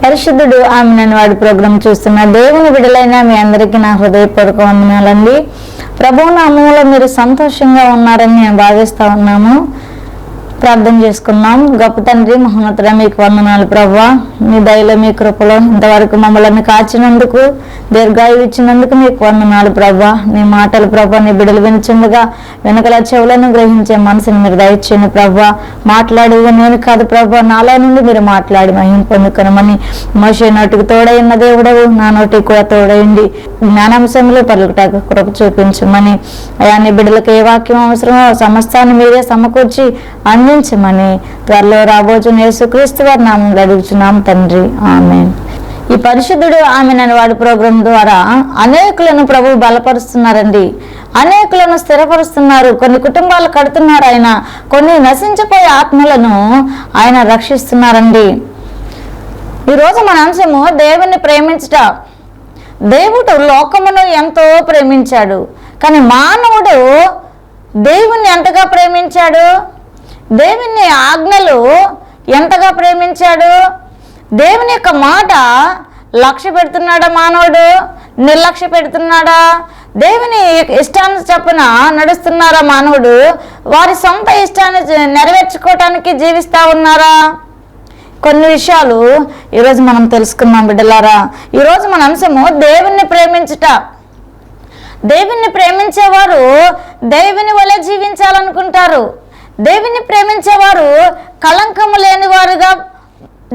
పరిశుద్ధుడు ఆమెనని వాడి ప్రోగ్రాం చూస్తున్న దేవుని బిడ్డలైన మీ అందరికీ నా హృదయపూర్వక వందనాలండి. ప్రభువు నామములో మీరు సంతోషంగా ఉన్నారని నేను భావిస్తా ఉన్నాము. ప్రార్థన చేసుకున్నాం. గొప్ప తండ్రి మహోన్నతుడా, మీకు వందనాలు ప్రభువా. మీ దయలో మీ కృపలో ఇంతవరకు మమ్మల్ని కాచినందుకు, దీర్ఘాయువు ఇచ్చినందుకు మీకు వందనాలు ప్రభువా. నీ మాటలు ప్రభువా, నీ బిడ్డలు వినుచుండగా వెనకల చెవులను గ్రహించే మనసుని మీరు దయచేయండి ప్రభువా. మాట్లాడేది నేను కాదు ప్రభువా, నాలో నుండి మీరు మాట్లాడి మహిమ పొందుకొనమని మోషే నోటికి తోడైన దేవుడవు, నా నోటికి కూడా తోడైంది జ్ఞానాంశంలో పలుకుటకు కృప చూపించమని, అయా నీ బిడ్డలకు ఏ వాక్యం అవసరమో సమస్తాన్ని మీరే సమకూర్చి అందించమని త్వరలో రాబోతున్న యేసుక్రీస్తు వారి నామములో అడుగుచున్నాం తండ్రి, ఆమేన్. ఈ పరిశుద్ధుడు ఆమెనని వాడి ప్రోగ్రాం ద్వారా అనేకులను ప్రభువు బలపరుస్తున్నారండి. అనేకులను స్థిరపరుస్తున్నారు. కొన్ని కుటుంబాలు కడుతున్నారు ఆయన. కొన్ని నశించిపోయే ఆత్మలను ఆయన రక్షిస్తున్నారండి. ఈరోజు మన అంశము దేవుణ్ణి ప్రేమించుట. దేవుడు లోకమును ఎంతో ప్రేమించాడు, కానీ మానవుడు దేవుణ్ణి ఎంతగా ప్రేమించాడు? దేవుని ఆజ్ఞలు ఎంతగా ప్రేమించాడు? దేవుని యొక్క మాట లక్ష్య పెడుతున్నాడా మానవుడు? నిర్లక్ష్య పెడుతున్నాడా? దేవుని ఇష్టాన్ని చొప్పున నడుస్తున్నారా మానవుడు? వారి సొంత ఇష్టాన్ని నెరవేర్చుకోవటానికి జీవిస్తూ ఉన్నారా? కొన్ని విషయాలు ఈరోజు మనం తెలుసుకున్నాం బిడ్డలారా. ఈరోజు మన అంశము దేవుణ్ణి ప్రేమించుట. దేవుణ్ణి ప్రేమించేవారు దేవుని వలె జీవించాలనుకుంటారు. దేవుని ప్రేమించేవారు కళంకము లేని వారుగా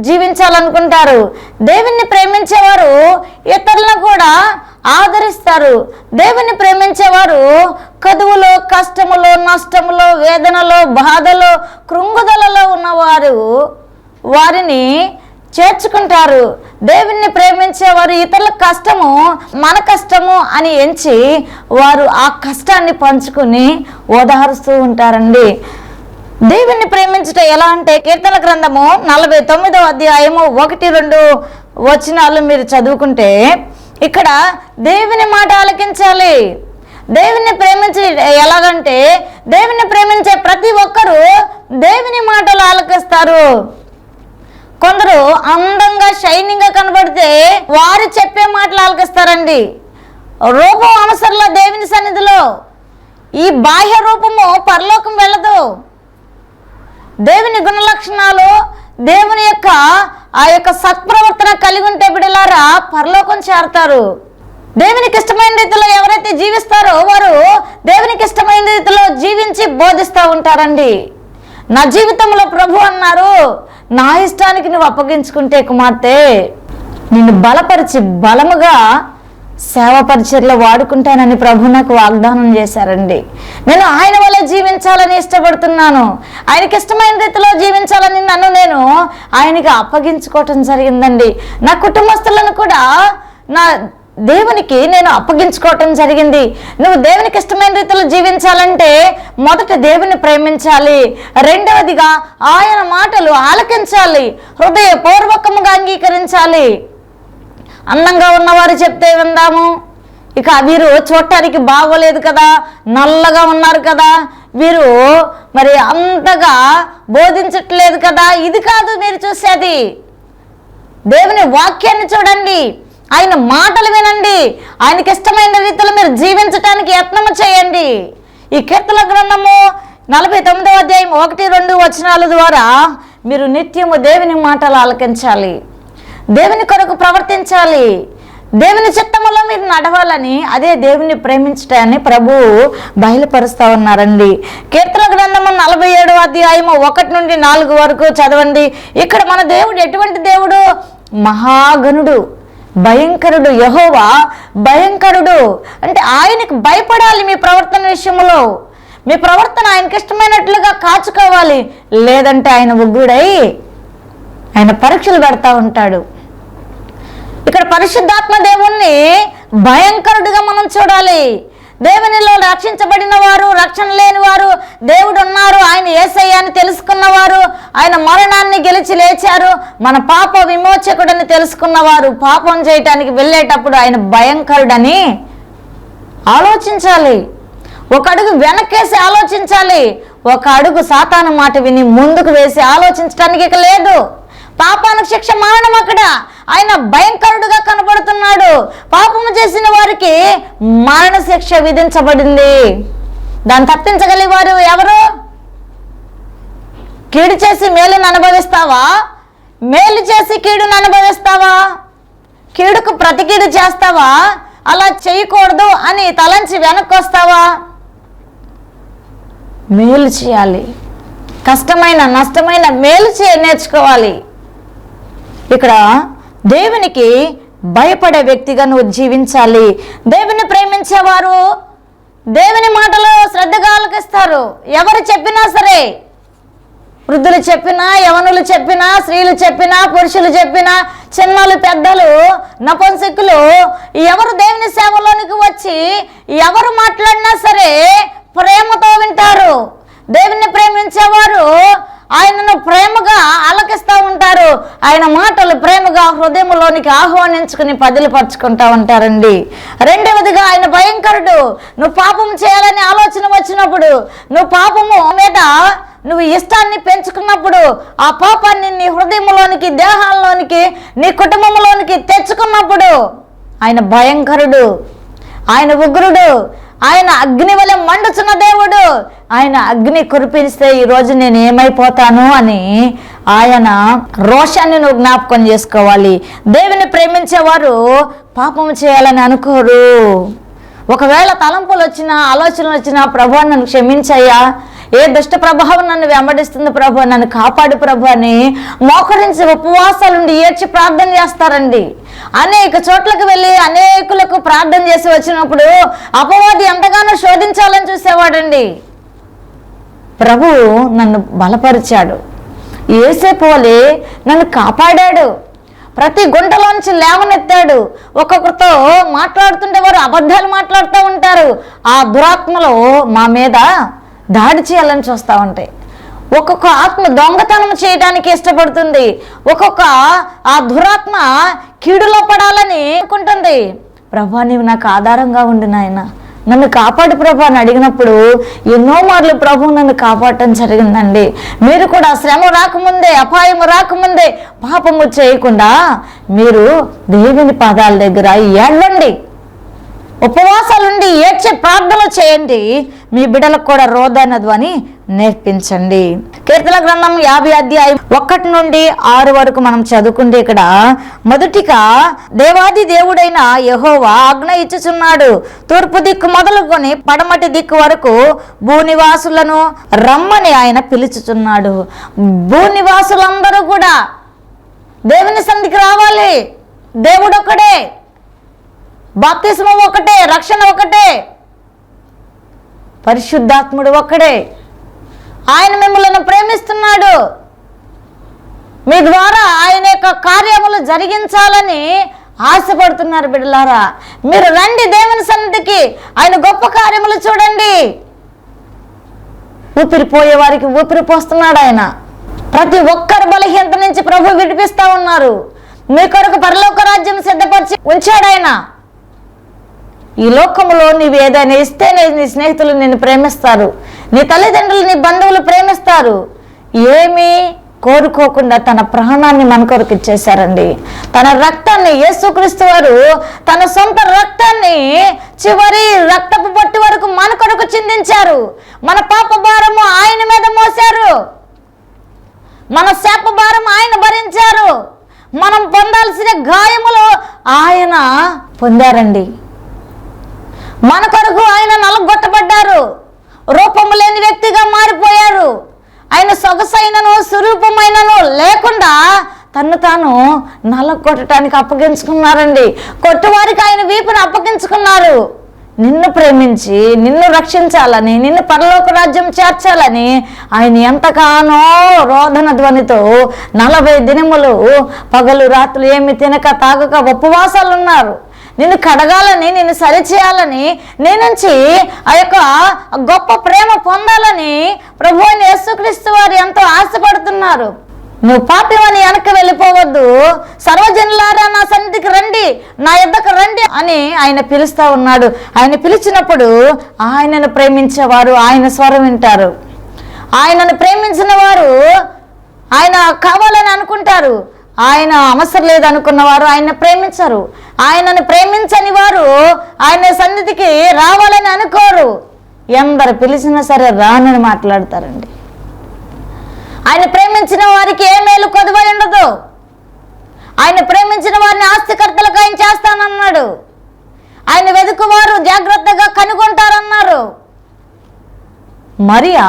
జీవించాలనుకుంటారు. దేవుని ప్రేమించేవారు ఇతరులను కూడా ఆదరిస్తారు. దేవుని ప్రేమించేవారు కదువులో, కష్టములో, నష్టములో, వేదనలో, బాధలో, కృంగుదలలో ఉన్నవారు వారిని చేర్చుకుంటారు. దేవుణ్ణి ప్రేమించేవారు ఇతరుల కష్టము మన కష్టము అని ఎంచి వారు ఆ కష్టాన్ని పంచుకుని ఓదారుస్తూ ఉంటారండి. దేవుణ్ణి ప్రేమించుట ఎలా అంటే, కీర్తన గ్రంథము 49వ అధ్యాయము 1-2 వచనాలు మీరు చదువుకుంటే ఇక్కడ దేవుని మాట ఆలకించాలి. దేవుని ప్రేమించి ఎలాగంటే, దేవుని ప్రేమించే ప్రతి ఒక్కరూ దేవుని మాటలు ఆలకిస్తారు. కొందరు అందంగా షైనింగ్గా కనబడితే వారు చెప్పే మాటలు ఆలకిస్తారండి. రూపం అవసరంలో దేవుని సన్నిధిలో. ఈ బాహ్య రూపము పరలోకం వెళ్ళదు. దేవుని గుణలక్షణాలు, దేవుని యొక్క ఆ యొక్క సత్ప్రవర్తన కలిగి ఉంటే బిడ్డలారా పరలోకం చేరతారు. దేవునికి ఇష్టమైన రీతిలో ఎవరైతే జీవిస్తారో వారు దేవునికి ఇష్టమైన రీతిలో జీవించి బోధిస్తూ ఉంటారండి. నా జీవితంలో ప్రభు అన్నారు, నా ఇష్టానికి నువ్వు అప్పగించుకుంటే కుమార్తె నిన్ను బలపరిచి బలముగా సేవ పరిచర్లో వాడుకుంటానని ప్రభు నాకు వాగ్దానం చేశారండి. నేను ఆయన వల్ల జీవించాలని ఇష్టపడుతున్నాను. ఆయనకి ఇష్టమైన రీతిలో జీవించాలని నన్ను నేను ఆయనకి అప్పగించుకోవటం జరిగిందండి. నా కుటుంబస్తులను కూడా నా దేవునికి నేను అప్పగించుకోవటం జరిగింది. నువ్వు దేవునికి ఇష్టమైన రీతిలో జీవించాలంటే మొదట దేవుని ప్రేమించాలి. రెండవదిగా ఆయన మాటలు ఆలకించాలి, హృదయపూర్వకముగా అంగీకరించాలి. అందంగా ఉన్నవారు చెప్తే విందాము. ఇక వీరు చూడటానికి బాగోలేదు కదా, నల్లగా ఉన్నారు కదా, వీరు మరి అంతగా బోధించట్లేదు కదా, ఇది కాదు మీరు చూసేది. దేవుని వాక్యాన్ని చూడండి, ఆయన మాటలు వినండి, ఆయనకి ఇష్టమైన రీతిలో మీరు జీవించటానికి యత్నము చేయండి. ఈ కీర్తన గ్రంథము 49వ అధ్యాయం 1-2 వచనాల ద్వారా మీరు నిత్యము దేవుని మాటలు ఆలకించాలి, దేవుని కొరకు ప్రవర్తించాలి, దేవుని చిత్తములో మీరు నడవాలని, అదే దేవుని ప్రేమించటాన్ని ప్రభువు బయలుపరుస్తూ ఉన్నారండి. కీర్తన గ్రంథము 47వ అధ్యాయము 1-4 వరకు చదవండి. ఇక్కడ మన దేవుడు ఎటువంటి దేవుడు? మహాగణుడు, భయంకరుడు. యెహోవా భయంకరుడు అంటే ఆయనకు భయపడాలి. మీ ప్రవర్తన విషయంలో మీ ప్రవర్తన ఆయనకి ఇష్టమైనట్లుగా కాచుకోవాలి. లేదంటే ఆయన ఉగ్రుడై ఆయన పరీక్షలు పెడతా ఉంటాడు. ఇక్కడ పరిశుద్ధాత్మ దేవుణ్ణి భయంకరుడిగా మనం చూడాలి. దేవునిలో రక్షించబడిన వారు, రక్షణ లేని వారు, దేవుడు ఉన్నారు, ఆయన యేసయ్య అని తెలుసుకున్నవారు, ఆయన మరణాన్ని గెలిచి లేచారు, మన పాప విమోచకుడని తెలుసుకున్నవారు పాపం చేయటానికి వెళ్ళేటప్పుడు ఆయన భయంకరుడని ఆలోచించాలి. ఒక అడుగు వెనక్కేసి ఆలోచించాలి. ఒక అడుగు సాతాను మాట విని ముందుకు వేసి ఆలోచించడానికి ఇక లేదు. పాపానికి శిక్ష మరణం. అక్కడ ఆయన భయంకరుడుగా కనబడుతున్నాడు. పాపము చేసిన వారికి మరణ శిక్ష విధించబడింది. దాన్ని తప్పించగలిగే వారు ఎవరు? కీడు చేసి మేలును అనుభవిస్తావా? మేలు చేసి కీడును అనుభవిస్తావా? కీడుకు ప్రతికీడు చేస్తావా? అలా చేయకూడదు అని తలంచి వెనక్కి వస్తావా? మేలు చేయాలి. కష్టమైన నష్టమైన మేలు నేర్చుకోవాలి. ఇక్కడ దేవునికి భయపడే వ్యక్తిగా నువ్వు జీవించాలి. దేవుని ప్రేమించేవారు దేవుని మాటలు శ్రద్ధగా ఆలకిస్తారు. ఎవరు చెప్పినా సరే, వృద్ధులు చెప్పినా, యవనులు చెప్పినా, స్త్రీలు చెప్పినా, పురుషులు చెప్పినా, చిన్నలు పెద్దలు నపుంసకులు ఎవరు దేవుని సేవలోనికి వచ్చి ఎవరు మాట్లాడినా సరే ప్రేమతో వింటారు. దేవుని ప్రేమించేవారు ఆయనను ప్రేమగా ఆలకిస్తూ ఉంటారు. ఆయన మాటలు ప్రేమగా హృదయంలోనికి ఆహ్వానించుకుని పదిలిపరుచుకుంటూ ఉంటారండి. రెండవదిగా ఆయన భయంకరుడు. నువ్వు పాపం చేయాలని ఆలోచన వచ్చినప్పుడు, నువ్వు పాపము మీద నువ్వు ఇష్టాన్ని పెంచుకున్నప్పుడు, ఆ పాపాన్ని నీ హృదయంలోనికి, దేహాల్లోనికి, నీ కుటుంబంలోనికి తెచ్చుకున్నప్పుడు ఆయన భయంకరుడు, ఆయన ఉగ్రుడు, ఆయన అగ్ని వలె మండుచున్న దేవుడు. ఆయన అగ్ని కురిపిస్తే ఈరోజు నేను ఏమైపోతాను అని ఆయన రోషాన్ని నువ్వు జ్ఞాపకం చేసుకోవాలి. దేవుని ప్రేమించేవారు పాపం చేయాలని అనుకోరు. ఒకవేళ తలంపులు వచ్చినా, ఆలోచనలు వచ్చినా, ప్రభు నన్ను క్షమించయ్యా, ఏ దుష్ట ప్రభావం నన్ను వెంబడిస్తుంది ప్రభు, నన్ను కాపాడు ప్రభు అని మోకరించి ఉపవాసాలుండి ఏడ్చి ప్రార్థన చేస్తారండి. అనేక చోట్లకు వెళ్ళి అనేకులకు ప్రార్థన చేసి వచ్చినప్పుడు అపవాది ఎంతగానో శోధించాలని చూసేవాడండి. ప్రభు నన్ను బలపరిచాడు, యేసేపు వలె నన్ను కాపాడాడు, ప్రతి గుంటలో నుంచి లేవనెత్తాడు. ఒక్కొక్కరితో మాట్లాడుతుంటే వారు అబద్ధాలు మాట్లాడుతూ ఉంటారు. ఆ దురాత్మలో మా మీద దాడి చేయాలని చూస్తూ ఉంటాయి. ఒక్కొక్క ఆత్మ దొంగతనం చేయడానికి ఇష్టపడుతుంది. ఒక్కొక్క ఆ దురాత్మ కీడులో పడాలని అనుకుంటుంది. ప్రభా నీవు నాకు ఆధారంగా ఉండి నాయన, నన్ను కాపాడు ప్రభు అని అడిగినప్పుడు ఎన్నో మార్లు ప్రభు నన్ను కాపాడటం జరిగిందండి. మీరు కూడా శ్రమ రాకముందే, అపాయము రాకముందే పాపము చేయకుండా మీరు దేవుని పాదాల దగ్గర ఏడవండి, ఉపవాసాలుండి ఏడ్చే ప్రార్థనలు చేయండి. మీ బిడ్డలకు కూడా రోదన ధ్వని నేర్పించండి. కీర్తన గ్రంథం 50 అధ్యాయం 1 నుండి 6 వరకు మనం చదువుకుంటే ఇక్కడ మొదటిగా దేవాది దేవుడైన యెహోవా ఆజ్ఞ ఇచ్చుచున్నాడు, తూర్పు దిక్కు మొదలుకొని పడమటి దిక్కు వరకు భూనివాసులను రమ్మని ఆయన పిలుచుచున్నాడు. భూనివాసులందరూ కూడా దేవుని సన్నిధికి రావాలి. దేవుడు ఒక్కడే, బాప్తిస్మం ఒకటే, రక్షణ ఒకటే, పరిశుద్ధాత్ముడు ఒక్కడే. ఆయన మిమ్మల్ని ప్రేమిస్తున్నాడు. మీ ద్వారా ఆయన యొక్క కార్యములు జరిగించాలని ఆశపడుతున్నారు. బిడ్డలారా, మీరు రండి దేవుని సన్నిధికి, ఆయన గొప్ప కార్యములు చూడండి. ఊపిరిపోయే వారికి ఊపిరి పోస్తున్నాడు ఆయన. ప్రతి ఒక్కరి బలహీనత నుంచి ప్రభు విడిపిస్తా ఉన్నారు. మీ కొరకు పరలోక రాజ్యం సిద్ధపరిచి ఉంచాడు ఆయన. ఈ లోకంలో నీవు ఏదైనా ఇస్తేనే నీ స్నేహితులు నిన్ను ప్రేమిస్తారు, నీ తల్లిదండ్రులు, నీ బంధువులు ప్రేమిస్తారు. ఏమీ కోరుకోకుండా తన ప్రాణాన్ని మన కొరకు ఇచ్చేశారండి. తన రక్తాన్ని, యేసుక్రీస్తు వారు తన సొంత రక్తాన్ని చివరి రక్తపు బొట్టు వరకు మన కొరకు చిందించారు. మన పాప భారము ఆయన మీద మోశారు, మన శాప భారం ఆయన భరించారు, మనం పొందాల్సిన గాయములు ఆయన పొందారండి. మన కొరకు ఆయన నలగొట్టబడ్డారు, రూపము లేని వ్యక్తిగా మారిపోయారు. ఆయన సొగసైనను స్వరూపమైనను లేకుండా తను తాను నలగొట్టడానికి అప్పగించుకున్నారండి. కొట్టువారికి ఆయన వీపును అప్పగించుకున్నారు. నిన్ను ప్రేమించి, నిన్ను రక్షించాలని, నిన్ను పరలోక రాజ్యం చేర్చాలని ఆయన ఎంతగానో రోదన ధ్వనితో 40 దినములు పగలు రాత్రులు ఏమి తినక తాగక ఉపవాసాలు ఉన్నారు. నిన్ను కడగాలని, నిన్ను సరిచేయాలని, నీ నుంచి ఆ యొక్క గొప్ప ప్రేమ పొందాలని ప్రభు అయిన యేసుక్రీస్తు వారు ఎంతో ఆశపడుతున్నారు. నువ్వు పాపివని వెనక్కి వెళ్ళిపోవద్దు, సర్వజనులారా నా సన్నిధికి రండి, నా యొద్దకు రండి అని ఆయన పిలుస్తూ ఉన్నాడు. ఆయన పిలిచినప్పుడు ఆయనను ప్రేమించేవారు ఆయన స్వరం వింటారు. ఆయనను ప్రేమించిన వారు ఆయన కావాలని అనుకుంటారు, ఆయన అవసరం లేదనుకున్న వారు ఆయన ప్రేమించరు. ఆయనను ప్రేమించని వారు ఆయన సన్నిధికి రావాలని అనుకోరు. ఎందరు పిలిచినా సరే రానని మాట్లాడతారండి. ఆయన ప్రేమించిన వారికి ఏ మేలు కొదువై ఉండదు. ఆయన ప్రేమించిన వారిని ఆస్తికర్తలకు ఆయన చేస్తానన్నాడు. ఆయన వెతుకువారు జాగ్రత్తగా కనుగొంటారన్నారు. మరియా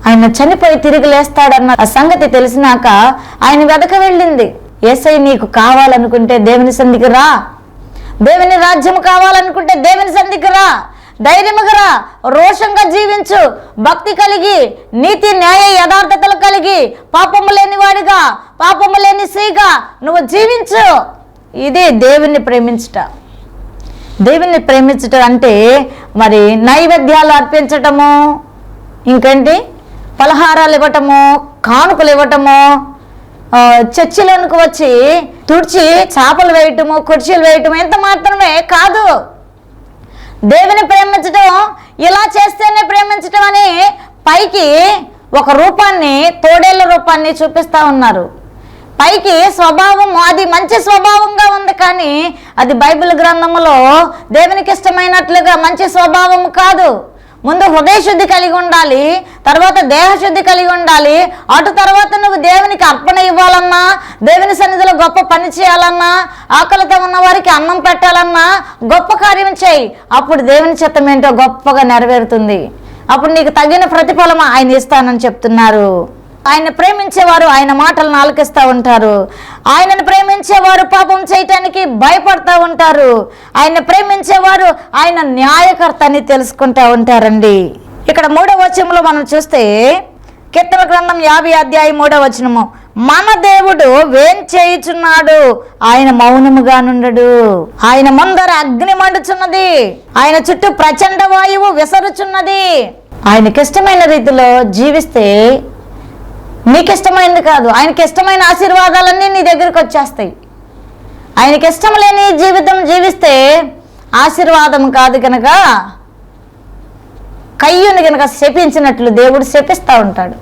ఆయన చనిపోయి తిరిగి లేస్తాడన్న ఆ సంగతి తెలిసినాక ఆయన వెదక వెళ్ళింది. యేసయ్య నీకు కావాలనుకుంటే దేవుని సన్నిధికి రా, దేవుని రాజ్యం కావాలనుకుంటే దేవుని సన్నిధికి రా, ధైర్యముగా రా, రోషంగా జీవించు, భక్తి కలిగి, నీతి న్యాయ యథార్థతలు కలిగి, పాపము లేని వాడిగా, పాపము లేని స్త్రీగా నువ్వు జీవించు. ఇది దేవుణ్ణి ప్రేమించుట. దేవుణ్ణి ప్రేమించుట అంటే మరి నైవేద్యాలు అర్పించటము, ఇంకేంటి పలహారాలు ఇవ్వటము, కానుకలు ఇవ్వటము, చర్చిలోనికి వచ్చి తుడిచి చేపలు వేయటము, కుర్చీలు వేయటము ఎంత మాత్రమే కాదు. దేవుని ప్రేమించడం ఇలా చేస్తేనే ప్రేమించటం అని పైకి ఒక రూపాన్ని, తోడేళ్ల రూపాన్ని చూపిస్తా ఉన్నారు. పైకి స్వభావం అది మంచి స్వభావంగా ఉంది, కానీ అది బైబిల్ గ్రంథంలో దేవునికి ఇష్టమైనట్లుగా మంచి స్వభావం కాదు. ముందు హృదయ శుద్ధి కలిగి ఉండాలి, తర్వాత దేహశుద్ధి కలిగి ఉండాలి. అటు తర్వాత నువ్వు దేవునికి అర్పణ ఇవ్వాలన్నా, దేవుని సన్నిధిలో గొప్ప పని చేయాలన్నా, ఆకలితో ఉన్న వారికి అన్నం పెట్టాలన్నా గొప్ప కార్యం చేయి. అప్పుడు దేవుని చిత్తం ఏంటో గొప్పగా నెరవేరుతుంది. అప్పుడు నీకు తగిన ప్రతిఫలం ఆయన ఇస్తానని చెప్తున్నారు. ఆయన ప్రేమించేవారు ఆయన మాటలను ఆలకిస్తూ ఉంటారు. ఆయనను ప్రేమించేవారు పాపం చేయటానికి భయపడతా ఉంటారు. ఆయన ప్రేమించేవారు ఆయన న్యాయకర్త అని తెలుసుకుంటూ ఉంటారండి. ఇక్కడ 3వ వచనంలో మనం చూస్తే కీర్తన గ్రంథం 50 అధ్యాయం 3వ వచనము, మన దేవుడు వేం చేయుచున్నాడు, ఆయన మౌనముగా నుండడు. ఆయన ముందర అగ్ని మండుచున్నది, ఆయన చుట్టూ ప్రచండ వాయువు విసరుచున్నది. ఆయనకి ఇష్టమైన రీతిలో జీవిస్తే నీకు ఇష్టమైనది కాదు, ఆయనకి ఇష్టమైన ఆశీర్వాదాలన్నీ నీ దగ్గరికి వచ్చేస్తాయి. ఆయనకి ఇష్టం లేని జీవితం జీవిస్తే ఆశీర్వాదం కాదు కనుక కయ్యూని కనుక శపించినట్లు దేవుడు శపిస్తూ ఉంటాడు.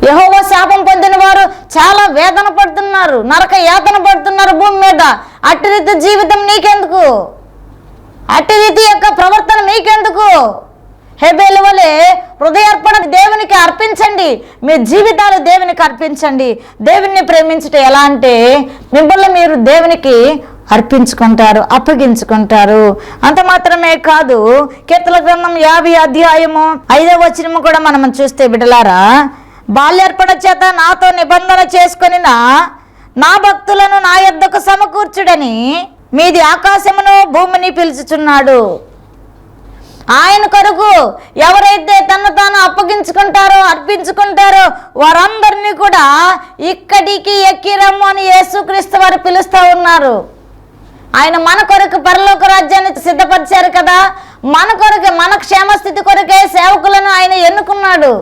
యెహోవా శాపం పొందిన వారు చాలా వేదన పడుతున్నారు, నరక యాతన పడుతున్నారు భూమి మీద. అట్టి రీతి జీవితం నీకెందుకు? అట్టి రీతి యొక్క ప్రవర్తన నీకెందుకు? హేబేలు వలె హృదయార్పణ దేవునికి అర్పించండి, మీ జీవితాలు దేవునికి అర్పించండి. దేవుణ్ణి ప్రేమించటం ఎలా అంటే మిమ్మల్ని మీరు దేవునికి అర్పించుకుంటారు, అప్పగించుకుంటారు. అంత మాత్రమే కాదు, కీర్తన గ్రంథం 50 అధ్యాయము 5వ వచనము కూడా మనం చూస్తే బిడ్డలారా, బాల్యార్పణ చేత నాతో నిబంధన చేసుకొని నా భక్తులను నా యొద్దకు సమకూర్చుడని మీది ఆకాశమును భూమిని పిలుచుచున్నాడు. ఆయన కొరకు ఎవరైతే తను తాను అప్పగించుకుంటారో, అర్పించుకుంటారో వారందరినీ కూడా ఇక్కడికి ఎక్కిరమ్ము అని యేసుక్రీస్తు వారు పిలుస్తూ ఉన్నారు. ఆయన మన కొరకు పరలోక రాజ్యాన్ని సిద్ధపరిచారు కదా, మన కొరకు, మన క్షేమస్థితి కొరకే సేవకులను ఆయన ఎన్నుకున్నాడు.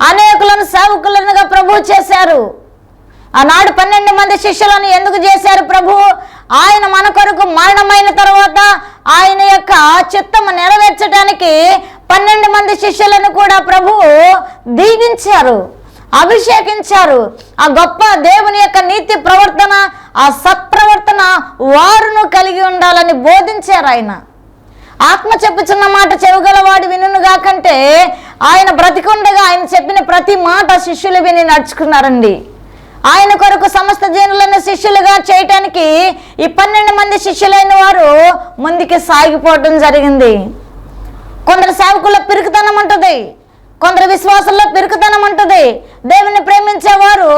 అనేకులను సేవకులనుగా ప్రభు చేశారు. ఆనాడు 12 మంది శిష్యులను ఎందుకు చేశారు ప్రభు? ఆయన మన కొరకు మరణమైన తర్వాత ఆయన యొక్క చిత్తము నెరవేర్చడానికి 12 మంది శిష్యులను కూడా ప్రభు దీవించారు, అభిషేకించారు. ఆ గొప్ప దేవుని యొక్క నీతి ప్రవర్తన, ఆ సత్ప్రవర్తన వారును కలిగి ఉండాలని బోధించారు. ఆయన ఆత్మ చెప్పుచున్న మాట చెవుగలవాడు వినుగా కంటే ఆయన బ్రతికుండగా ఆయన చెప్పిన ప్రతి మాట శిష్యులు విని నడుచుకున్నారండి. ఆయన కొరకు సమస్త జనులను శిష్యులుగా చేయటానికి ఈ 12 మంది శిష్యులైన వారు ముందుకి సాగిపోవడం జరిగింది. కొందరు సేవకుల్లో పిరుకుతనం ఉంటుంది, కొందరు విశ్వాసంలో పిరుకుతనం ఉంటుంది. దేవుని ప్రేమించేవారు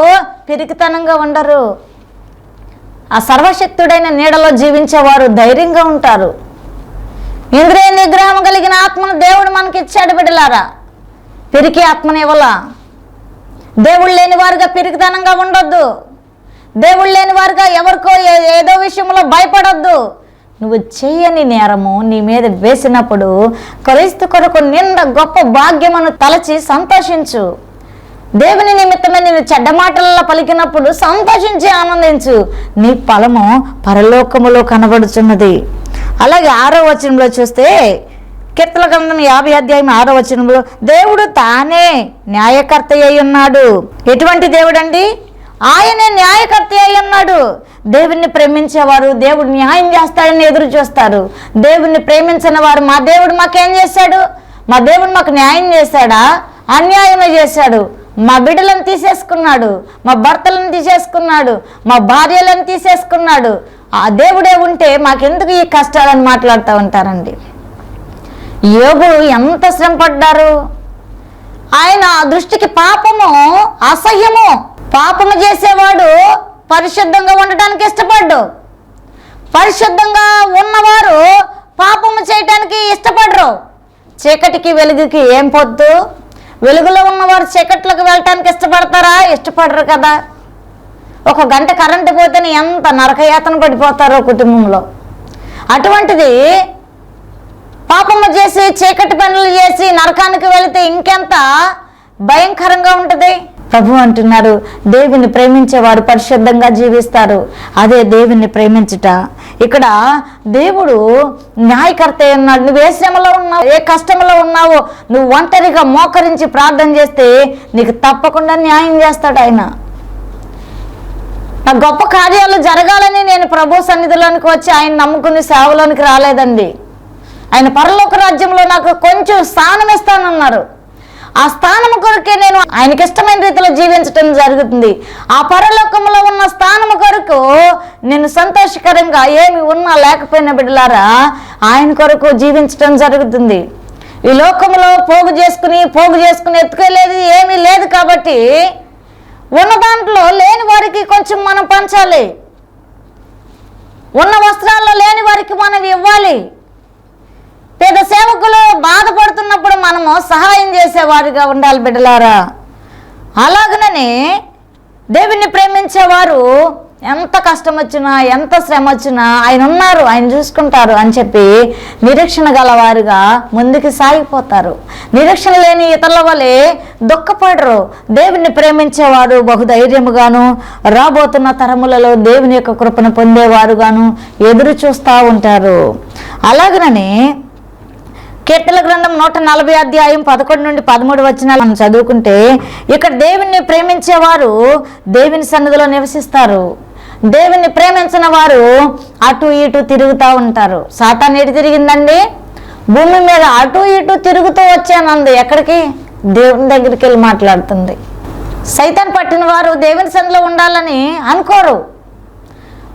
పిరికితనంగా ఉండరు. ఆ సర్వశక్తుడైన నీడలో జీవించేవారు ధైర్యంగా ఉంటారు. ఇంద్రియ నిగ్రహం కలిగిన ఆత్మను దేవుడు మనకి ఇచ్చాడు బిడ్డలారా. పిరికి ఆత్మని ఇవ్వాల. దేవుడు లేని వారుగా పిరికితనంగా ఉండొద్దు. దేవుడు లేని వారుగా ఎవరికో ఏదో విషయంలో భయపడొద్దు. నువ్వు చేయని నేరము నీ మీద వేసినప్పుడు క్రీస్తు కొరకు నింద గొప్ప భాగ్యమును తలచి సంతోషించు. దేవుని నిమిత్తమే నేను చెడ్డ మాటలలో పలికినప్పుడు సంతోషించి ఆనందించు, నీ ఫలము పరలోకములో కనబడుచున్నది. అలాగే 6వ వచనంలో చూస్తే కీర్తన గ్రంథం 50 అధ్యాయం 6వ వచనంలో దేవుడు తానే న్యాయకర్త అయి ఉన్నాడు. ఎటువంటి దేవుడు అండి? ఆయనే న్యాయకర్త అయి ఉన్నాడు. దేవుణ్ణి ప్రేమించేవారు దేవుడు న్యాయం చేస్తాడని ఎదురు చూస్తారు. దేవుణ్ణి ప్రేమించిన వారు మా దేవుడు మాకేం చేశాడు, మా దేవుడు మాకు న్యాయం చేశాడా? అన్యాయమే చేశాడు. మా బిడ్డలను తీసేసుకున్నాడు, మా భర్తలను తీసేసుకున్నాడు, మా భార్యలను తీసేసుకున్నాడు. ఆ దేవుడే ఉంటే మాకెందుకు ఈ కష్టాలని మాట్లాడుతూ ఉంటారండి. యోబు ఎంత శ్రమ పడ్డారు. ఆయన దృష్టికి పాపము అసహ్యము. పాపము చేసేవాడు పరిశుద్ధంగా ఉండటానికి ఇష్టపడ్డు. పరిశుద్ధంగా ఉన్నవారు పాపము చేయటానికి ఇష్టపడరు. చీకటికి వెలుగుకి ఏం పొద్దు? వెలుగులో ఉన్నవారు చీకట్లోకి వెళ్ళటానికి ఇష్టపడతారా? ఇష్టపడరు కదా. ఒక గంట కరెంటు పోతేనే ఎంత నరకయాతన పడిపోతారో కుటుంబంలో. అటువంటిది పాపము చేసి చీకటి పనులు చేసి నరకానికి వెళితే ఇంకెంత భయంకరంగా ఉంటుంది. ప్రభు అంటున్నారు, దేవుని ప్రేమించేవారు పరిశుద్ధంగా జీవిస్తారు. అదే దేవుని ప్రేమించుట. ఇక్కడ దేవుడు న్యాయకర్త ఉన్నాడు. నువ్వు ఏ శ్రమలో ఉన్నావు, ఏ కష్టంలో ఉన్నావో నువ్వు ఒంటరిగా మోకరించి ప్రార్థన చేస్తే నీకు తప్పకుండా న్యాయం చేస్తాడు ఆయన. నా గొప్ప కార్యాలు జరగాలని నేను ప్రభు సన్నిధిలోనికి వచ్చి ఆయన నమ్ముకుని సేవలోనికి రాలేదండి. ఆయన పరలోక రాజ్యంలో నాకు కొంచెం స్థానం ఇస్తానన్నారు. ఆ స్థానం కొరకే నేను ఆయనకి ఇష్టమైన రీతిలో జీవించటం జరుగుతుంది. ఆ పరలోకంలో ఉన్న స్థానం కొరకు నేను సంతోషకరంగా ఏమి ఉన్నా లేకపోయినా బిడ్డలారా ఆయన కొరకు జీవించటం జరుగుతుంది. ఈ లోకంలో పోగు చేసుకుని ఎత్తుకోలేదు ఏమీ లేదు. కాబట్టి ఉన్న దాంట్లో లేని వారికి కొంచెం మనం పంచాలి. ఉన్న వస్త్రాల్లో లేని వారికి మనం ఇవ్వాలి. పేద సేవకులు బాధపడుతున్నప్పుడు మనము సహాయం చేసేవారిగా ఉండాలి బిడ్డలారా. అలాగనే దేవుణ్ణి ప్రేమించేవారు ఎంత కష్టం వచ్చినా ఎంత శ్రమ వచ్చినా ఆయన ఉన్నారు, ఆయన చూసుకుంటారు అని చెప్పి నిరీక్షణ గలవారుగా ముందుకు సాగిపోతారు. నిరీక్షణ లేని ఇతరుల వలె దుఃఖపడరు. దేవుణ్ణి ప్రేమించేవారు బహుధైర్యముగాను రాబోతున్న తరములలో దేవుని యొక్క కృపను పొందేవారుగాను ఎదురు చూస్తూ ఉంటారు. అలాగనే కీర్తన గ్రంథం 140 అధ్యాయం 11 నుండి 13 వచనాలు మనం చదువుకుంటే ఇక్కడ దేవుణ్ణి ప్రేమించేవారు దేవుని సన్నిధిలో నివసిస్తారు. దేవుణ్ణి ప్రేమించిన వారు అటు ఇటు తిరుగుతూ ఉంటారు. సాతాను ఎటు తిరిగిందండి? భూమి మీద అటు ఇటు తిరుగుతూ వచ్చానంది. ఎక్కడికి? దేవుని దగ్గరికి వెళ్ళి మాట్లాడుతుంది. సైతాన్ పట్టిన వారు దేవుని సన్నిధిలో ఉండాలని అనుకోరు.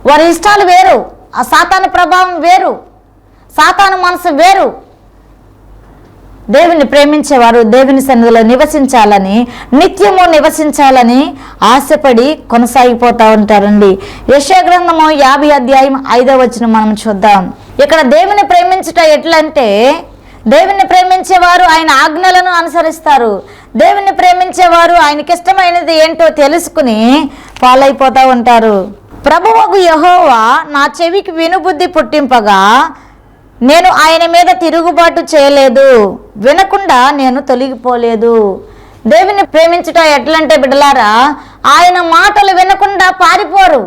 వారి ఇష్టాలు వేరు, ఆ సాతాను ప్రభావం వేరు, సాతాను మనసు వేరు. దేవుని ప్రేమించేవారు దేవుని సన్నిధిలో నివసించాలని, నిత్యము నివసించాలని ఆశపడి కొనసాగిపోతూ ఉంటారండి. యెషయా గ్రంథము 50 అధ్యాయం 5వ వచనం మనం చూద్దాం. ఇక్కడ దేవుని ప్రేమించుట ఎట్లంటే, దేవుని ప్రేమించేవారు ఆయన ఆజ్ఞలను అనుసరిస్తారు. దేవుని ప్రేమించేవారు ఆయనకి ఇష్టమైనది ఏంటో తెలుసుకుని ఫాలో అయిపోతూ ఉంటారు. ప్రభువగు యెహోవా నా చెవికి వినుబుద్ధి పుట్టింపగా నేను ఆయన మీద తిరుగుబాటు చేయలేదు, వినకుండా నేను తొలగిపోలేదు. దేవుని ప్రేమించుట ఎట్లంటే బిడ్డలారా, ఆయన మాటలు వినకుండా పారిపోరు,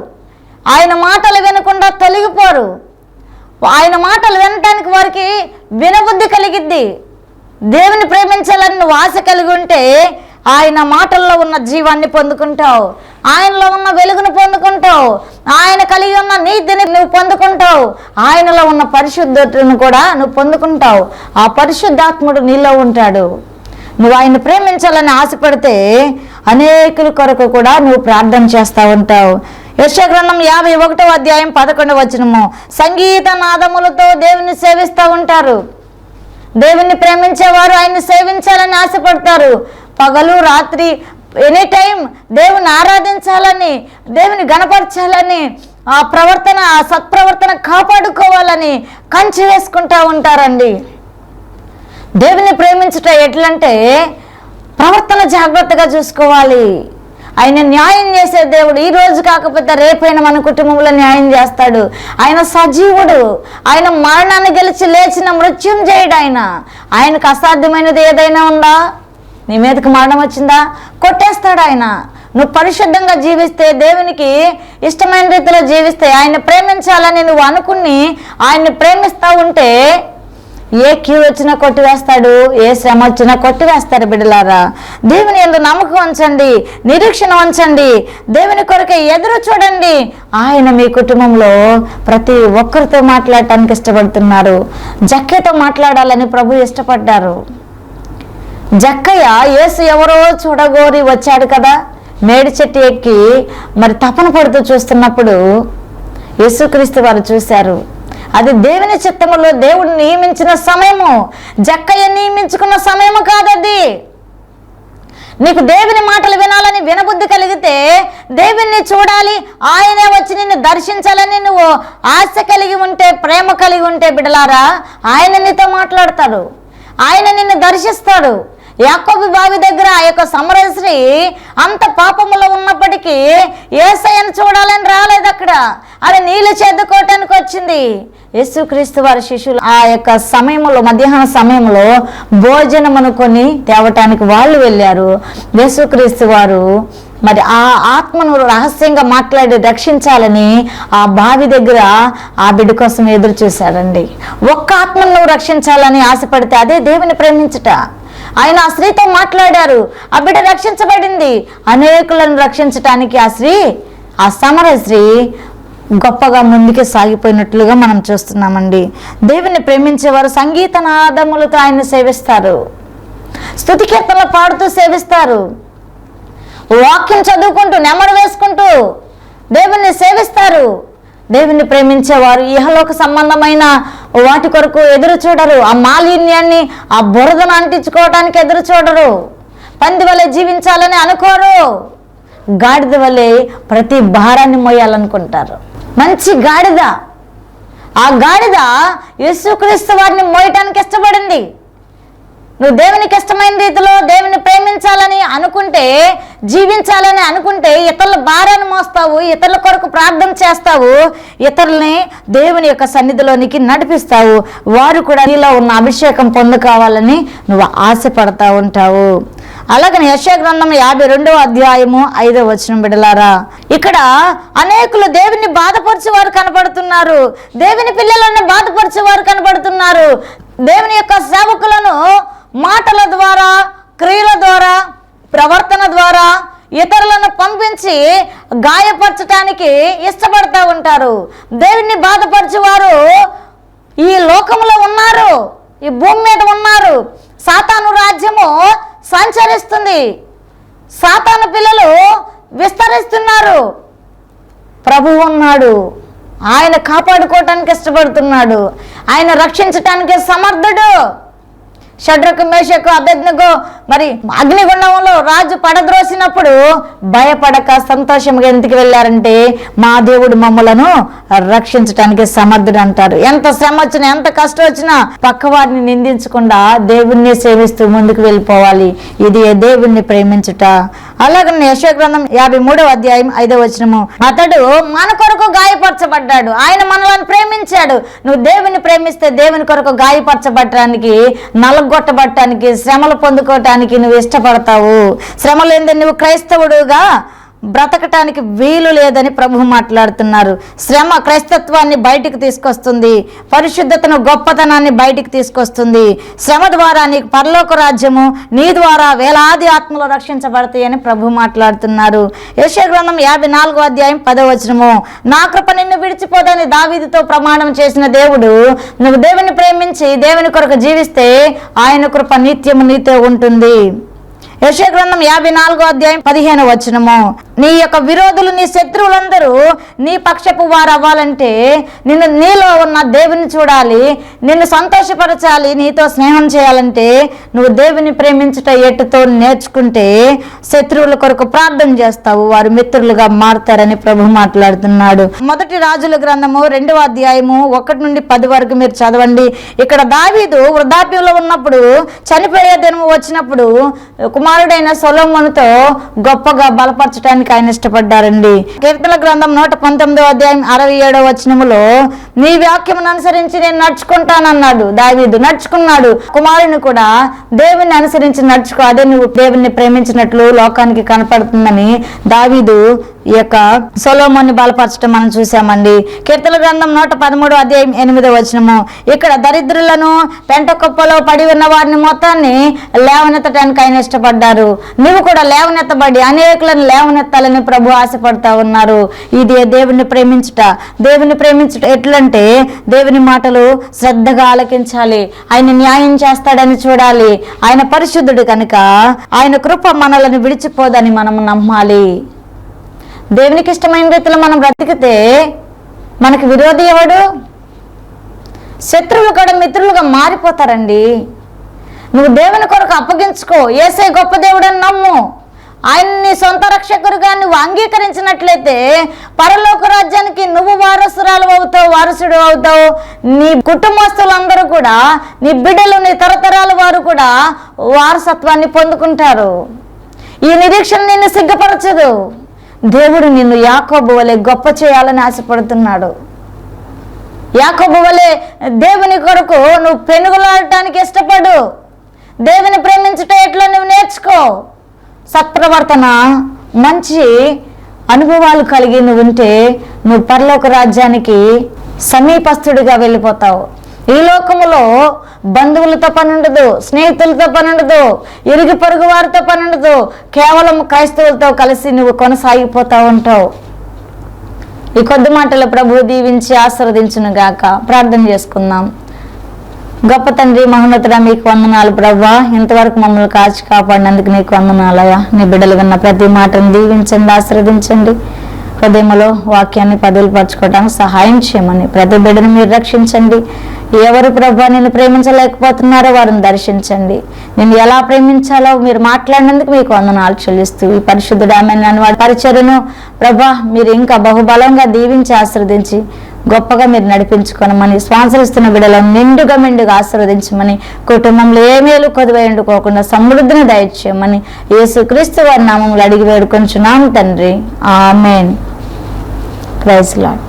ఆయన మాటలు వినకుండా తొలగిపోరు. ఆయన మాటలు వినటానికి వారికి వినబుద్ధి కలిగిద్ది. దేవుని ప్రేమించాలని నువ్వు ఆశ కలిగి ఉంటే ఆయన మాటల్లో ఉన్న జీవాన్ని పొందుకుంటావు, ఆయనలో ఉన్న వెలుగును పొందుకుంటావు, ఆయన కలిగి ఉన్న నీతిని నువ్వు పొందుకుంటావు, ఆయనలో ఉన్న పరిశుద్ధతను కూడా నువ్వు పొందుకుంటావు. ఆ పరిశుద్ధాత్ముడు నీలో ఉంటాడు. నువ్వు ఆయన ప్రేమించాలని ఆశపడితే అనేకుల కొరకు కూడా నువ్వు ప్రార్థన చేస్తూ ఉంటావు. యెషయా గ్రంథం 51వ అధ్యాయం 11వ వచనము, సంగీత నాదములతో దేవుని సేవిస్తూ ఉంటారు. దేవుణ్ణి ప్రేమించేవారు ఆయన్ని సేవించాలని ఆశపడతారు. పగలు రాత్రి ఎనీ టైం దేవుని ఆరాధించాలని, దేవుని గణపరచాలని, ఆ ప్రవర్తన ఆ సత్ప్రవర్తన కాపాడుకోవాలని కంచె వేసుకుంటూ ఉంటారండి. దేవుని ప్రేమించుట ఎట్లంటే ప్రవర్తన జాగ్రత్తగా చూసుకోవాలి. ఆయన న్యాయం చేసే దేవుడు. ఈ రోజు కాకపోతే రేపైనా మన కుటుంబంలో న్యాయం చేస్తాడు. ఆయన సజీవుడు, ఆయన మరణాన్ని గెలిచి లేచిన మృత్యుంజయుడు. ఆయనకు అసాధ్యమైనది ఏదైనా ఉందా? నీ మీదకి మరణం వచ్చిందా? కొట్టేస్తాడు ఆయన. నువ్వు పరిశుద్ధంగా జీవిస్తే, దేవునికి ఇష్టమైన రీతిలో జీవిస్తే, ఆయన ప్రేమించాలని నువ్వు అనుకుని ఆయన్ని ప్రేమిస్తూ ఉంటే ఏ క్యూ వచ్చినా కొట్టివేస్తాడు, ఏ శ్రమ వచ్చినా కొట్టివేస్తాడు. బిడ్డలారా, దేవుని యందు నమ్మకం ఉంచండి, నిరీక్షణ ఉంచండి, దేవుని కొరకే ఎదురు చూడండి. ఆయన మీ కుటుంబంలో ప్రతి ఒక్కరితో మాట్లాడటానికి ఇష్టపడుతున్నారు. జక్కయ్యతో మాట్లాడాలని ప్రభు ఇష్టపడ్డారు. జక్కయ్య యేసు ఎవరో చూడగోరి వచ్చాడు కదా, మేడి చెట్టు ఎక్కి మరి తపన పడుతూ చూస్తున్నప్పుడు యేసుక్రీస్తు వారు చూశారు. అది దేవుని చిత్తములో దేవుడు నియమించిన సమయము, జక్కయ్య నియమించుకున్న సమయము కాదది. నీకు దేవుని మాటలు వినాలని వినబుద్ధి కలిగితే, దేవుణ్ణి చూడాలి, ఆయనే వచ్చి నిన్ను దర్శించాలని నువ్వు ఆశ కలిగి ఉంటే, ప్రేమ కలిగి ఉంటే బిడ్డలారా, ఆయన నీతో మాట్లాడతాడు, ఆయన నిన్ను దర్శిస్తాడు. యాకోబు బావి దగ్గర ఆ యొక్క సమరయ స్త్రీ అంత పాపములో ఉన్నప్పటికీ యేసయ్యను చూడాలని రాలేదు. అక్కడ అది నీళ్లు చేదుకోవటానికి వచ్చింది. యేసుక్రీస్తు వారి శిష్యులు ఆ యొక్క సమయంలో, మధ్యాహ్న సమయంలో భోజనం అనుకొని తేవటానికి వాళ్ళు వెళ్ళారు. యేసుక్రీస్తు వారు మరి ఆ ఆత్మను రహస్యంగా మాట్లాడి రక్షించాలని ఆ బావి దగ్గర ఆ బిడ్డ కోసం ఎదురు చూశాడండి. ఒక్క ఆత్మను నువ్వు రక్షించాలని ఆశపడితే అదే దేవుని ప్రేమించుట. ఆయన ఆ స్త్రీతో మాట్లాడారు, ఆ బిడ్డ రక్షించబడింది. అనేకులను రక్షించటానికి ఆ సమరయ స్త్రీ గొప్పగా ముందుకే సాగిపోయినట్లుగా మనం చూస్తున్నామండి. దేవుని ప్రేమించేవారు సంగీత నాదములతో ఆయన్ని సేవిస్తారు, స్తుతి కీర్తనలు పాడుతూ సేవిస్తారు, వాక్యం చదువుకుంటూ నెమరు వేసుకుంటూ దేవుణ్ణి సేవిస్తారు. దేవుణ్ణి ప్రేమించేవారు ఇహలోక సంబంధమైన వాటి కొరకు ఎదురు చూడరు. ఆ మాలిన్యాన్ని, ఆ బురదను అంటించుకోవడానికి ఎదురు చూడరు. పంది వలె జీవించాలని అనుకోరు. గాడిద వలె ప్రతి భారాన్ని మోయాలనుకుంటారు. మంచి గాడిద, ఆ గాడిద యేసుక్రీస్తు వారిని మోయటానికి ఇష్టపడింది. నువ్వు దేవునికి ఇష్టమైన రీతిలో దేవుని ప్రేమించాలని అనుకుంటే, జీవించాలని అనుకుంటే ఇతరుల భారాన్ని మోస్తావు, ఇతరుల కొరకు ప్రార్థన చేస్తావు, ఇతరుల్ని దేవుని యొక్క సన్నిధిలోనికి నడిపిస్తావు. వారు కూడా నీలో ఉన్న అభిషేకం పొందుకోవాలని నువ్వు ఆశపడతా ఉంటావు. అలాగని యెషయా గ్రంథం 52వ అధ్యాయము 5వ వచనం బిడ్డలారా, ఇక్కడ అనేకులు దేవుని బాధపరిచేవారు కనబడుతున్నారు, దేవుని పిల్లలను బాధపరిచేవారు కనబడుతున్నారు. దేవుని యొక్క సేవకులను మాటల ద్వారా, క్రియల ద్వారా, ప్రవర్తన ద్వారా ఇతరులను పంపించి గాయపరచటానికి ఇష్టపడతా ఉంటారు. దేవుణ్ణి బాధపరిచేవారు ఈ లోకంలో ఉన్నారు, ఈ భూమి మీద ఉన్నారు. సాతాను రాజ్యము సంచరిస్తుంది, సాతాను పిల్లలు విస్తరిస్తున్నారు. ప్రభువు ఉన్నాడు, ఆయన కాపాడుకోవటానికి ఇష్టపడుతున్నాడు, ఆయన రక్షించటానికి సమర్థుడు. షడ్రకు, మేషకు, అబేద్నెగో మరి అగ్నిగుండంలో రాజు పడద్రోసినప్పుడు భయపడక సంతోషంగా ఎందుకు వెళ్ళారంటే, మా దేవుడు మమ్మలను రక్షించటానికి సమర్థుడు అంటారు. ఎంత శ్రమ వచ్చినా, ఎంత కష్టం వచ్చినా పక్కవారిని నిందించకుండా దేవుణ్ణి సేవిస్తూ ముందుకు వెళ్ళిపోవాలి. ఇది దేవుణ్ణి ప్రేమించుట. అలాగనే యెషయా గ్రంథం 53వ అధ్యాయం 5వ వచనము, అతడు మన కొరకు గాయపరచబడ్డాడు, ఆయన మనలను ప్రేమించాడు. నువ్వు దేవుని ప్రేమిస్తే దేవుని కొరకు గాయపరచబడటానికి, నలగొట్టబడటానికి, శ్రమలు పొందుకోవటానికి నువ్వు ఇష్టపడతావు. శ్రమ లేనిదే నువ్వు క్రైస్తవుడుగా బ్రతకటానికి వీలు లేదని ప్రభు మాట్లాడుతున్నారు. శ్రమ క్రైస్తత్వాన్ని బయటికి తీసుకొస్తుంది, పరిశుద్ధతను, గొప్పతనాన్ని బయటికి తీసుకొస్తుంది. శ్రమ ద్వారా నీకు పరలోక రాజ్యము, నీ ద్వారా వేలాది ఆత్మలు రక్షించబడతాయని ప్రభు మాట్లాడుతున్నారు. యెషయా గ్రంథం 54వ అధ్యాయం 10వ వచనము, నా కృప నిన్ను విడిచిపోదని దావీదుతో ప్రమాణం చేసిన దేవుడు, నువ్వు దేవుని ప్రేమించి దేవుని కొరకు జీవిస్తే ఆయన కృప నిత్యము నీతో ఉంటుంది. యెషయా గ్రంథం 54వ అధ్యాయం 15వ వచనము, నీ యొక్క విరోధులు, నీ శత్రువులందరూ నీ పక్షపు వారు అవ్వాలంటే నీలో ఉన్న దేవుని చూడాలి, నిన్ను సంతోషపరచాలి, నీతో స్నేహం చేయాలంటే నువ్వు దేవుని ప్రేమించుట ఎట్టుతో నేర్చుకుంటే శత్రువుల కొరకు ప్రార్థన చేస్తావు, వారు మిత్రులుగా మారుతారని ప్రభు మాట్లాడుతున్నాడు. మొదటి రాజుల గ్రంథము 2వ అధ్యాయము 1 నుండి 10 వరకు మీరు చదవండి. ఇక్కడ దావీదు వృద్ధాప్యంలో ఉన్నప్పుడు, చనిపోయే దినము వచ్చినప్పుడు కుమారుడైన సొలొమోనుతో గొప్పగా బలపరచడానికి నడవటానికి ఆయన ఇష్టపడ్డారండి. కీర్తన గ్రంథం 119:67 నీ వాక్యమును అనుసరించి నేను నడుచుకుంటానన్నాడు దావీదు. నడుచుకున్నాడు. కుమారుని కూడా దేవుని అనుసరించి నడుచుకో, అదే నువ్వు దేవుని ప్రేమించినట్లు లోకానికి కనపడుతుందని దావీదు ఈ యొక్క సొలొమోన్ని బలపరచడం మనం చూసామండి. కీర్తన గ్రంథం 113:8 ఇక్కడ దరిద్రులను పెంట కుప్పలో పడి ఉన్న వారిని మొత్తాన్ని లేవనెత్తడానికి ఆయన ఇష్టపడ్డారు. నువ్వు కూడా లేవనెత్తబడి అనేకులను లేవనెత్తాలని ప్రభు ఆశపడతా ఉన్నారు. ఇది దేవుని ప్రేమించుట. దేవుని ప్రేమించుట ఎట్లంటే దేవుని మాటలు శ్రద్ధగా ఆలకించాలి. ఆయన న్యాయం చేస్తాడని చూడాలి. ఆయన పరిశుద్ధుడు కనుక ఆయన కృప మనలను విడిచిపోదని మనం నమ్మాలి. దేవునికి ఇష్టమైన రీతిలో మనం బ్రతికితే మనకి విరోధి ఎవడు? శత్రువులు కూడా మిత్రులుగా మారిపోతారండి. నువ్వు దేవుని కొరకు అప్పగించుకో. యేసే గొప్ప దేవుడని నమ్ము. ఆయన్ని సొంత రక్షకుడిగా నువ్వు అంగీకరించినట్లయితే పరలోక రాజ్యానికి నువ్వు వారసురాలు అవుతావు, వారసుడు అవుతావు. నీ కుటుంబస్తులందరూ కూడా, నీ బిడ్డలు, నీ తరతరాల వారు కూడా వారసత్వాన్ని పొందుకుంటారు. ఈ నిరీక్షణ నిన్ను సిగ్గుపరచదు. దేవుడు నిన్ను యాకోబు వలె గొప్ప చేయాలని ఆశపడుతున్నాడు. యాకోబు వలె దేవుని కొరకు నువ్వు పెనుగులాడటానికి ఇష్టపడు. దేవుని ప్రేమించుట ఎట్లా నువ్వు నేర్చుకో. సత్ప్రవర్తన, మంచి అనుభవాలు కలిగి నువ్వు ఉంటే నువ్వు పరలోక రాజ్యానికి సమీపస్తుడిగా వెళ్ళిపోతావు. ఈ లోకములో బంధువులతో పని ఉండదు, స్నేహితులతో పని ఉండదు, ఇరుగు పొరుగు వారితో పని ఉండదు. కేవలం క్రైస్తవులతో కలిసి నువ్వు కొనసాగిపోతూ ఉంటావు. ఈ కొద్ది మాటలు ప్రభు దీవించి ఆశీర్వదించును గాక. ప్రార్థన చేసుకుందాం. గొప్ప తండ్రి, మహోన్నతుడా, మీకు వందనాలు ప్రభా. ఇంతవరకు మమ్మల్ని కాచి కాపాడినందుకు నీకు వందనాలయ్యా. నీ బిడ్డలు విన్న ప్రతి మాటను దీవించండి, ఆశీర్వదించండి. హృదయంలో వాక్యాన్ని పదిలిపరచుకోవడానికి సహాయం చేయమని ప్రతి బిడ్డను మీరు రక్షించండి. ఎవరు ప్రభా నిన్ను ప్రేమించలేకపోతున్నారో వారిని దర్శించండి. నిన్ను ఎలా ప్రేమించాలో మీరు మాట్లాడినందుకు మీకు వందనాలు చెల్లిస్తూ ఈ పరిశుద్ధుడమైన వాడి పరిచర్యను ప్రభా మీరు ఇంకా బహుబలంగా దీవించి ఆశీర్వదించి గొప్పగా మీరు నడిపించుకోనమని, స్పాన్సర్ బిడ్డలను మెండుగా ఆశీర్వదించమని, కుటుంబంలో ఏ మేలు కొదువై ఉండుకోకుండా సమృద్ధిని దయచేయమని యేసుక్రీస్తు వారి నామములో అడిగి వేడుకొంచున్నాము తండ్రి. ఆమేన్. Praise lord.